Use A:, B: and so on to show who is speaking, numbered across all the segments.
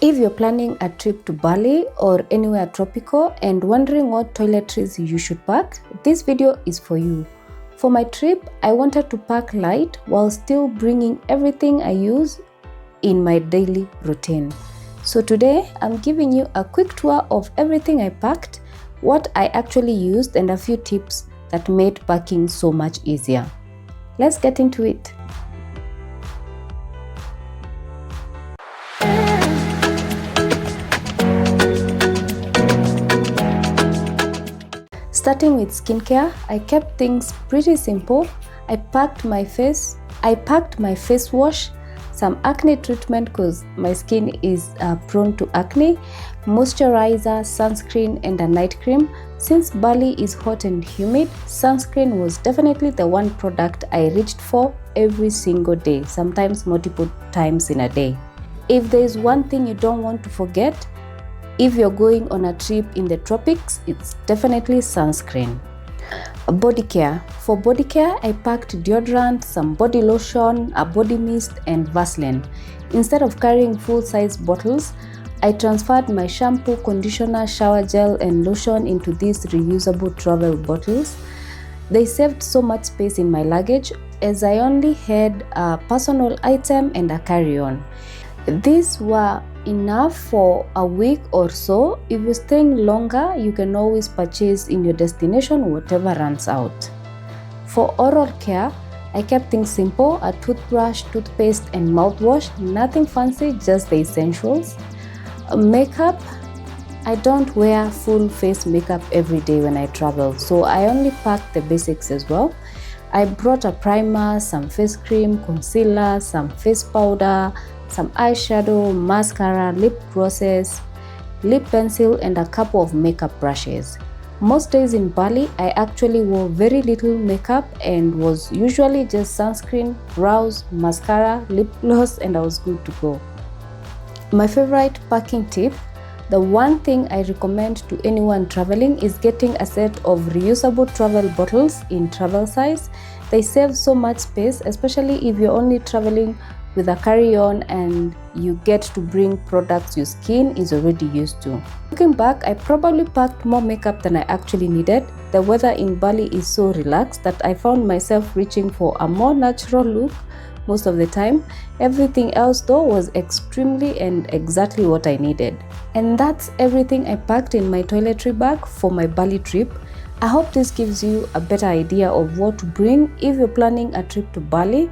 A: If you're planning a trip to Bali or anywhere tropical and wondering what toiletries you should pack, this video is for you. For my trip, I wanted to pack light while still bringing everything I use in my daily routine. So today, I'm giving you a quick tour of everything I packed, what I actually used, and a few tips that made packing so much easier. Let's get into it. Starting with skincare, I kept things pretty simple. I packed my face wash, some acne treatment because my skin is prone to acne, moisturizer, sunscreen, and a night cream. Since Bali is hot and humid, sunscreen was definitely the one product I reached for every single day, sometimes multiple times in a day. If there is one thing you don't want to forget, if you're going on a trip in the tropics, it's definitely sunscreen. Body care. For body care, I packed deodorant, some body lotion, a body mist, and Vaseline. Instead of carrying full-size bottles, I transferred my shampoo, conditioner, shower gel, and lotion into these reusable travel bottles. They saved so much space in my luggage as I only had a personal item and a carry-on. These were enough for a week or so. If you're staying longer, you can always purchase in your destination whatever runs out. For oral care, I kept things simple: a toothbrush, toothpaste, and mouthwash. Nothing fancy, just the essentials. Makeup, I don't wear full face makeup every day when I travel, so I only packed the basics as well. I brought a primer, some face cream, concealer, some face powder, some eyeshadow, mascara, lip glosses, lip pencil, and a couple of makeup brushes. Most days in Bali, I actually wore very little makeup and was usually just sunscreen, brows, mascara, lip gloss, and I was good to go. My favorite packing tip: the one thing I recommend to anyone traveling is getting a set of reusable travel bottles in travel size. They save so much space, especially if you're only traveling with a carry-on and you get to bring products your skin is already used to. Looking back, I probably packed more makeup than I actually needed. The weather in Bali is so relaxed that I found myself reaching for a more natural look most of the time. Everything else though was extremely and exactly what I needed. And that's everything I packed in my toiletry bag for my Bali trip. I hope this gives you a better idea of what to bring if you're planning a trip to Bali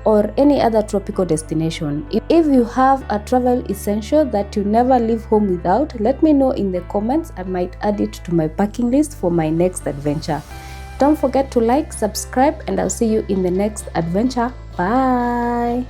A: or any other tropical destination. If you have a travel essential that you never leave home without, let me know in the comments. I might add it to my packing list for my next adventure. Don't forget to like, subscribe, and I'll see you in the next adventure. Bye!